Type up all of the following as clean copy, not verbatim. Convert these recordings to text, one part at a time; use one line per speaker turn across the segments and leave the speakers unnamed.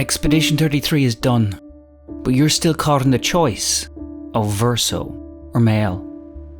Expedition 33 is done, but you're still caught in the choice of verso or male.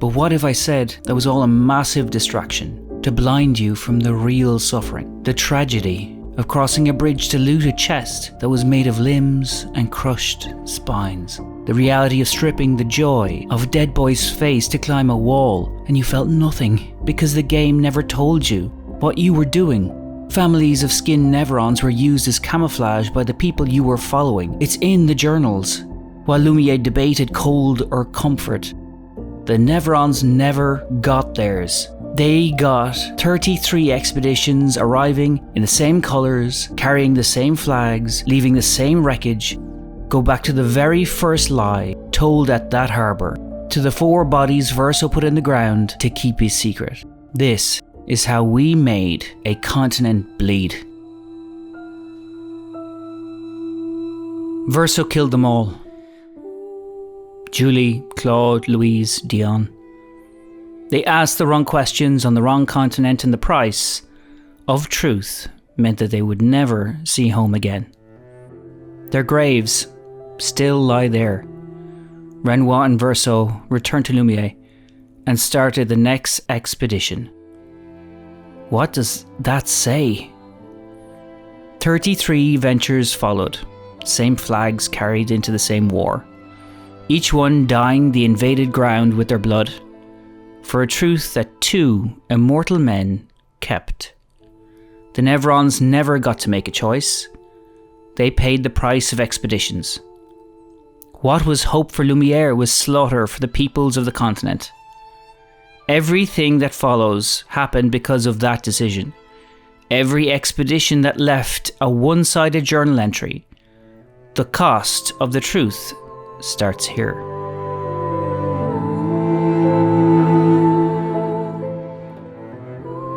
But what if I said that was all a massive distraction to blind you from the real suffering, the tragedy of crossing a bridge to loot a chest that was made of limbs and crushed spines, the reality of stripping the joy of a dead boy's face to climb a wall and you felt nothing because the game never told you what you were doing. Families of skinned Nevrons were used as camouflage by the people you were following. It's in the journals. While Lumiere debated cold or comfort, the Nevrons never got theirs. They got 33 expeditions arriving in the same colours, carrying the same flags, leaving the same wreckage, go back to the very first lie told at that harbour, to the 4 bodies Verso put in the ground to keep his secret. This is how we made a continent bleed. Verso killed them all. Julie, Claude, Louise, Dion. They asked the wrong questions on the wrong continent, and the price of truth meant that they would never see home again. Their graves still lie there. Renoir and Verso returned to Lumiere and started the next expedition. What does that say? 33 ventures followed, same flags carried into the same war, each one dyeing the invaded ground with their blood, for a truth that 2 immortal men kept. The Nevrons never got to make a choice. They paid the price of expeditions. What was hope for Lumiere was slaughter for the peoples of the continent. Everything that follows happened because of that decision. Every expedition that left a one-sided journal entry. The cost of the truth starts here.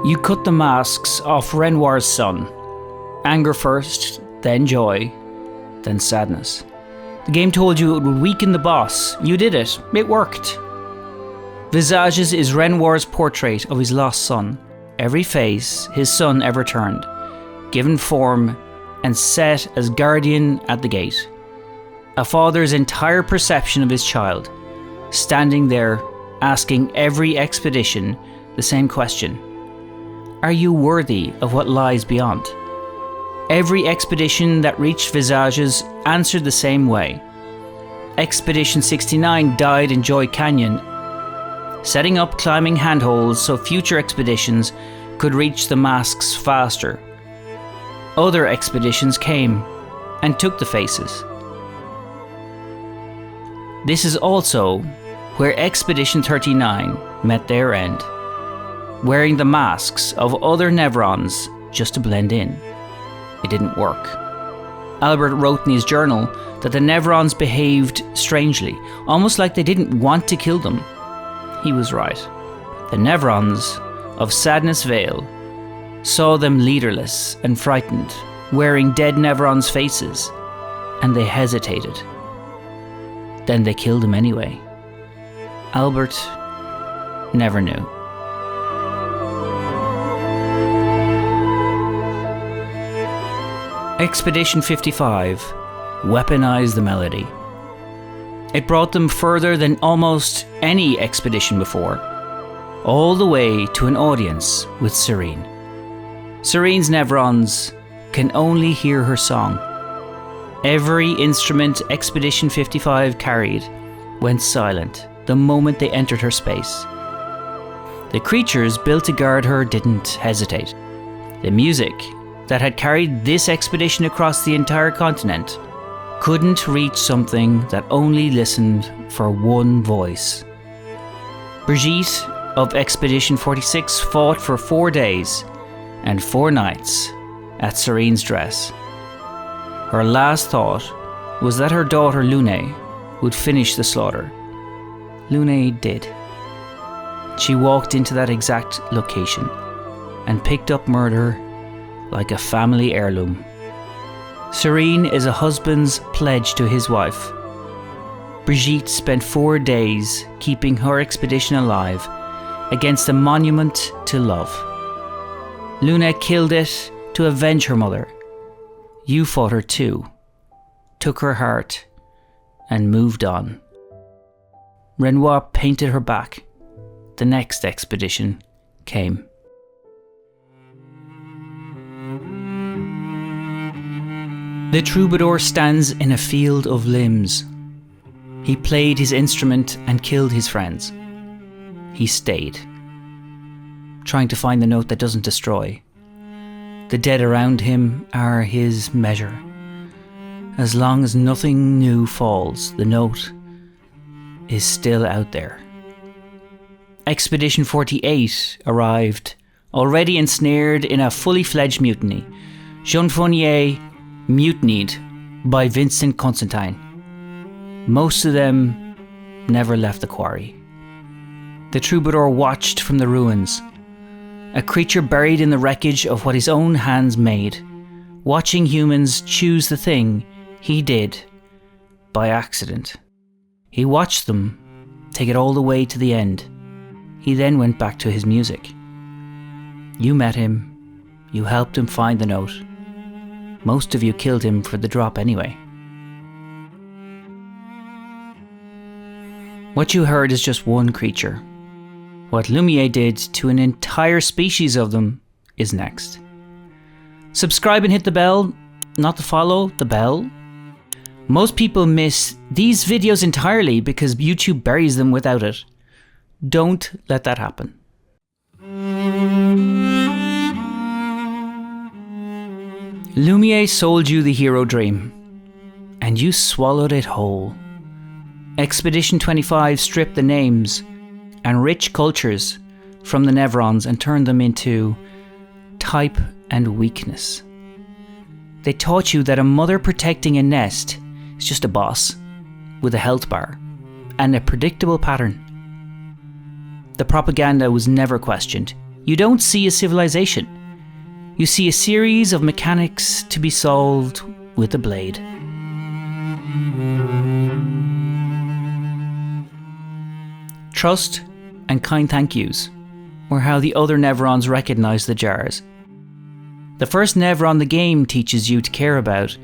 You cut the masks off Renoir's son. Anger first, then joy, then sadness. The game told you it would weaken the boss. You did it. It worked. Visages is Renoir's portrait of his lost son. Every face his son ever turned, given form and set as guardian at the gate. A father's entire perception of his child, standing there asking every expedition the same question. Are you worthy of what lies beyond? Every expedition that reached Visages answered the same way. Expedition 69 died in Joy Canyon, setting up climbing handholds so future expeditions could reach the masks faster. Other expeditions came and took the faces. This is also where Expedition 39 met their end, wearing the masks of other Nevrons just to blend in. It didn't work. Albert wrote in his journal that the Nevrons behaved strangely, almost like they didn't want to kill them. He was right. The Nevrons of Sadness Vale saw them leaderless and frightened, wearing dead Nevrons' faces, and they hesitated. Then they killed him anyway. Albert never knew. Expedition 55 weaponized the melody. It brought them further than almost any expedition before, all the way to an audience with Sirène. Sirène's Nevrons can only hear her song. Every instrument Expedition 55 carried went silent the moment they entered her space. The creatures built to guard her didn't hesitate. The music that had carried this expedition across the entire continent couldn't reach something that only listened for one voice. Brigitte of Expedition 46 fought for 4 days and 4 nights at Sirène's dress. Her last thought was that her daughter Lune would finish the slaughter. Lune did. She walked into that exact location and picked up murder like a family heirloom. Sirène is a husband's pledge to his wife. Brigitte spent 4 days keeping her expedition alive against a monument to love. Luna killed it to avenge her mother. You fought her too, took her heart, and moved on. Renoir painted her back. The next expedition came. The troubadour stands in a field of limbs. He played his instrument and killed his friends. He stayed, trying to find the note that doesn't destroy. The dead around him are his measure. As long as nothing new falls, the note is still out there. Expedition 48 arrived, already ensnared in a fully fledged mutiny. Jean Fournier mutinied by Vincent Constantine. Most of them never left the quarry. The troubadour watched from the ruins, a creature buried in the wreckage of what his own hands made, watching humans choose the thing he did by accident. He watched them take it all the way to the end. He then went back to his music. You met him. You helped him find the note. Most of you killed him for the drop anyway. What you heard is just one creature. What Lumiere did to an entire species of them is next. Subscribe and hit the bell, not the follow, the bell. Most people miss these videos entirely because YouTube buries them without it. Don't let that happen. Lumiere sold you the hero dream, and you swallowed it whole. Expedition 25 stripped the names and rich cultures from the Nevrons and turned them into type and weakness. They taught you that a mother protecting a nest is just a boss with a health bar and a predictable pattern. The propaganda was never questioned. You don't see a civilization. You see a series of mechanics to be solved with a blade. Trust and kind thank yous were how the other Nevrons recognized the jars. The first Nevron the game teaches you to care about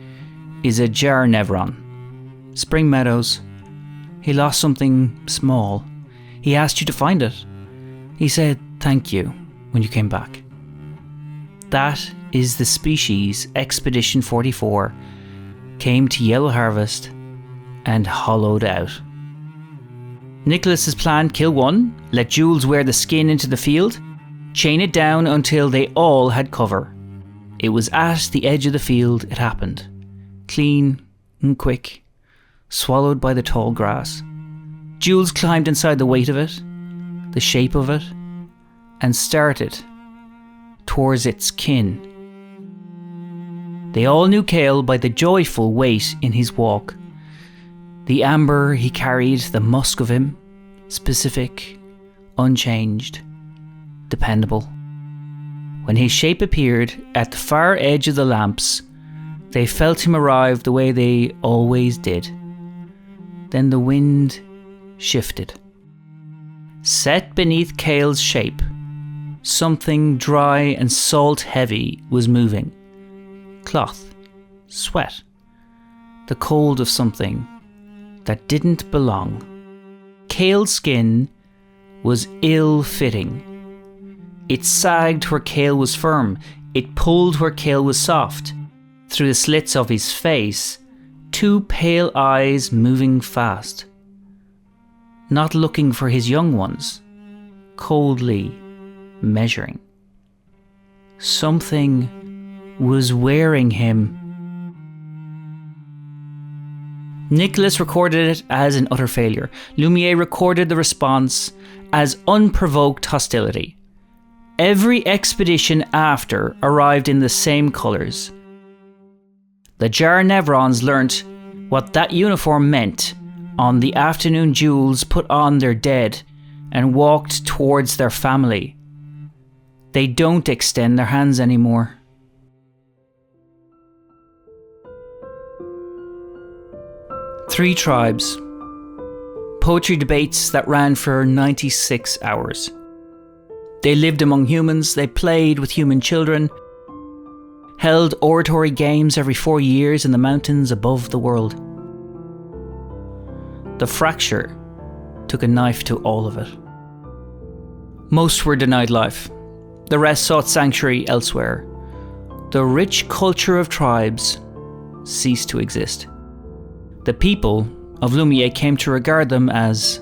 is a Jar Nevron. Spring Meadows. He lost something small. He asked you to find it. He said thank you when you came back. That is the species Expedition 44 came to Yellow Harvest and hollowed out. Nicholas's plan: kill one, let Jules wear the skin into the field, chain it down until they all had cover. It was at the edge of the field it happened. Clean and quick, swallowed by the tall grass. Jules climbed inside the weight of it, the shape of it, and started towards its kin. They all knew Cale by the joyful weight in his walk. The amber he carried, the musk of him, specific, unchanged, dependable. When his shape appeared at the far edge of the lamps, they felt him arrive the way they always did. Then the wind shifted. Set beneath Cale's shape, something dry and salt heavy was moving. Cloth, sweat, the cold of something that didn't belong. Cale's skin was ill-fitting. It sagged where Cale was firm. It pulled where Cale was soft. Through the slits of his face, two pale eyes moving fast. Not looking for his young ones, coldly measuring. Something was wearing him. Nicholas recorded it as an utter failure. Lumiere recorded the response as unprovoked hostility. Every expedition after arrived in the same colours. The Jar Nevrons learnt what that uniform meant on the afternoon Jules put on their dead and walked towards their family. They don't extend their hands anymore. Three tribes. Poetry debates that ran for 96 hours. They lived among humans, they played with human children. held oratory games every 4 years in the mountains above the world. The fracture took a knife to all of it. Most were denied life. The rest sought sanctuary elsewhere. The rich culture of tribes ceased to exist. The people of Lumiere came to regard them as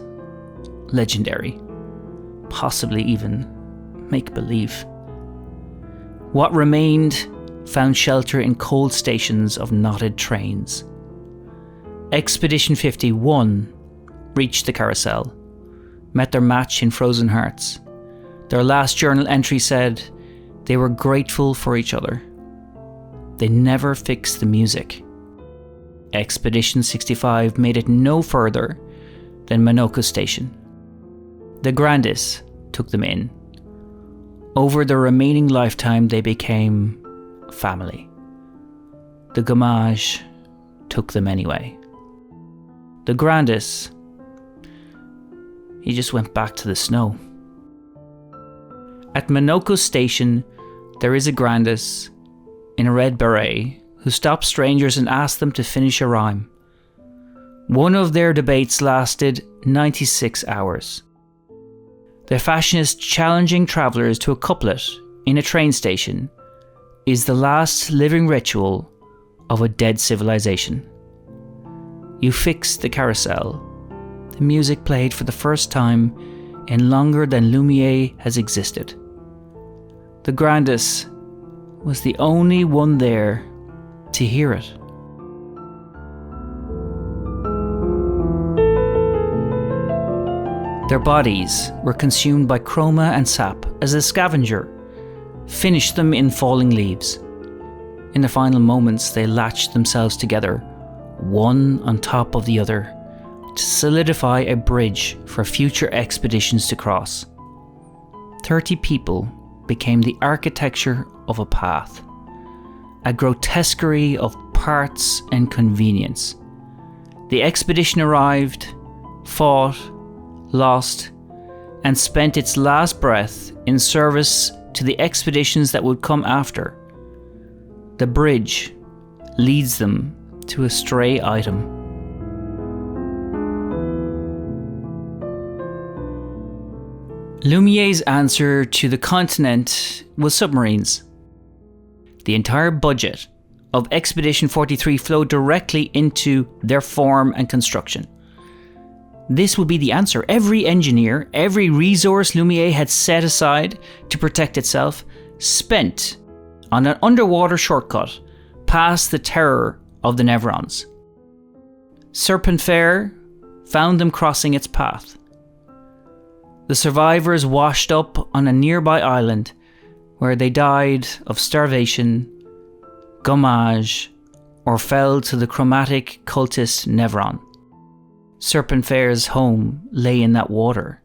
legendary, possibly even make-believe. What remained found shelter in cold stations of knotted trains. Expedition 51 reached the carousel, met their match in frozen hearts. Their last journal entry said they were grateful for each other. They never fixed the music. Expedition 65 made it no further than Minoko Station. The Grandis took them in. Over their remaining lifetime, they became family. The Gamage took them anyway. The Grandis, he just went back to the snow. At Minoko Station, there is a Grandis in a red beret who stops strangers and asks them to finish a rhyme. One of their debates lasted 96 hours. The fashionist challenging travellers to a couplet in a train station is the last living ritual of a dead civilization. You fixed the carousel. The music played for the first time in longer than Lumiere has existed. The Grandis was the only one there to hear it. Their bodies were consumed by Chroma and sap as a scavenger finished them in falling leaves. In the final moments, they latched themselves together, one on top of the other, to solidify a bridge for future expeditions to cross. 30 people became the architecture of a path, a grotesquerie of parts and convenience. The expedition arrived, fought, lost, and spent its last breath in service to the expeditions that would come after. The bridge leads them to a stray item. Lumiere's answer to the continent was submarines. The entire budget of Expedition 43 flowed directly into their form and construction. This would be the answer. Every engineer, every resource Lumiere had set aside to protect itself, spent on an underwater shortcut past the terror of the Nevrons. Serpenphare found them crossing its path. The survivors washed up on a nearby island where they died of starvation, gommage, or fell to the chromatic cultist Nevron. Serpenphare's home lay in that water.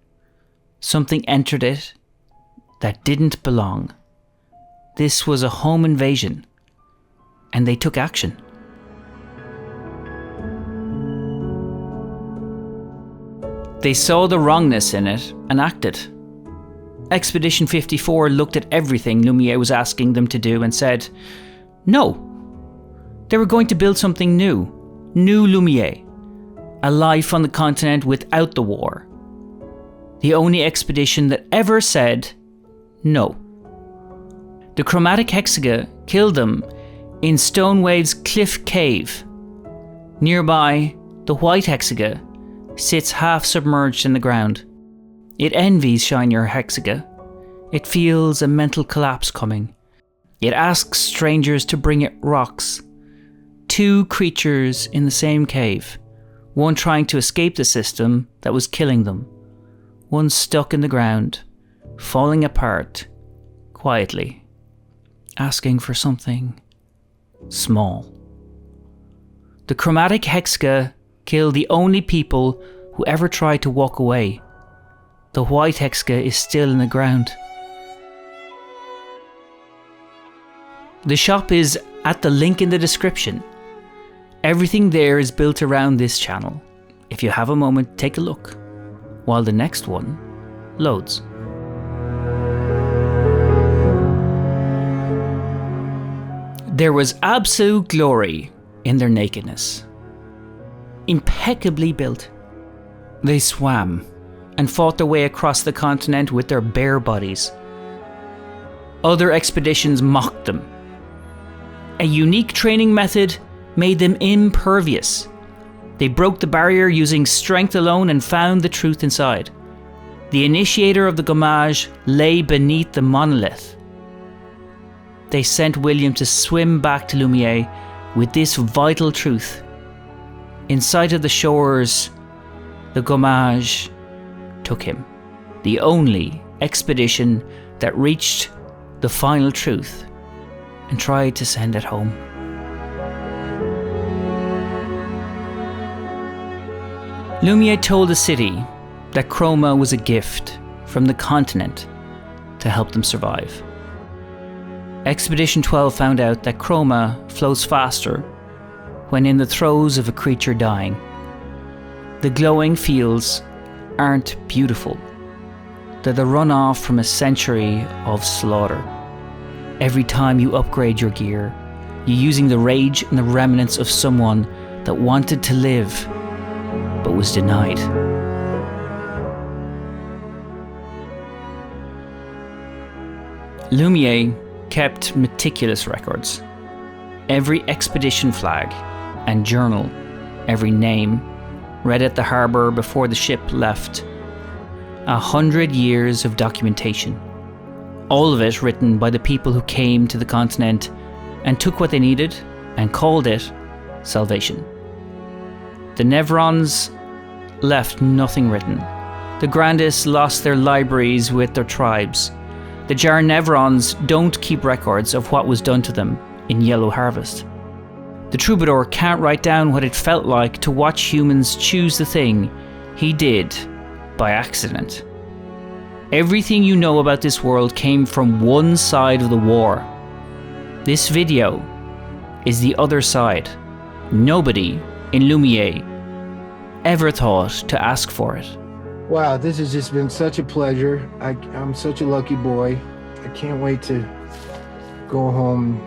Something entered it that didn't belong. This was a home invasion, and they took action. They saw the wrongness in it and acted. Expedition 54 looked at everything Lumiere was asking them to do and said, no. They were going to build something new Lumiere. A life on the continent without the war. The only expedition that ever said no. The chromatic Hexga killed them in Stonewave's Cliff Cave. Nearby, the white Hexga sits half submerged in the ground. It envies shinier Hexga. It feels a mental collapse coming. It asks strangers to bring it rocks. 2 creatures in the same cave. One trying to escape the system that was killing them. One stuck in the ground, falling apart, quietly, asking for something small. The chromatic Hexga killed the only people who ever tried to walk away. The white Hexga is still in the ground. The shop is at the link in the description. Everything there is built around this channel. If you have a moment, take a look, while the next one loads. There was absolute glory in their nakedness. Impeccably built. They swam and fought their way across the continent with their bare bodies. Other expeditions mocked them. A unique training method made them impervious. They broke the barrier using strength alone and found the truth inside. The initiator of the gommage lay beneath the monolith. They sent William to swim back to Lumiere with this vital truth. In sight of the shores, the gommage took him. The only expedition that reached the final truth and tried to send it home. Lumiere told the city that Chroma was a gift from the continent to help them survive. Expedition 12 found out that Chroma flows faster when in the throes of a creature dying. The glowing fields aren't beautiful. They're the runoff from a century of slaughter. Every time you upgrade your gear, you're using the rage and the remnants of someone that wanted to live but was denied. Lumiere kept meticulous records. Every expedition flag and journal, every name, read at the harbour before the ship left. 100 years of documentation. All of it written by the people who came to the continent and took what they needed and called it salvation. The Nevrons left nothing written. The Grandis lost their libraries with their tribes. The Jar Nevrons don't keep records of what was done to them in Yellow Harvest. The Troubadour can't write down what it felt like to watch humans choose the thing he did by accident. Everything you know about this world came from one side of the war. This video is the other side. Nobody in Lumiere ever thought to ask for it.
Wow, this has just been such a pleasure. I'm such a lucky boy. I can't wait to go home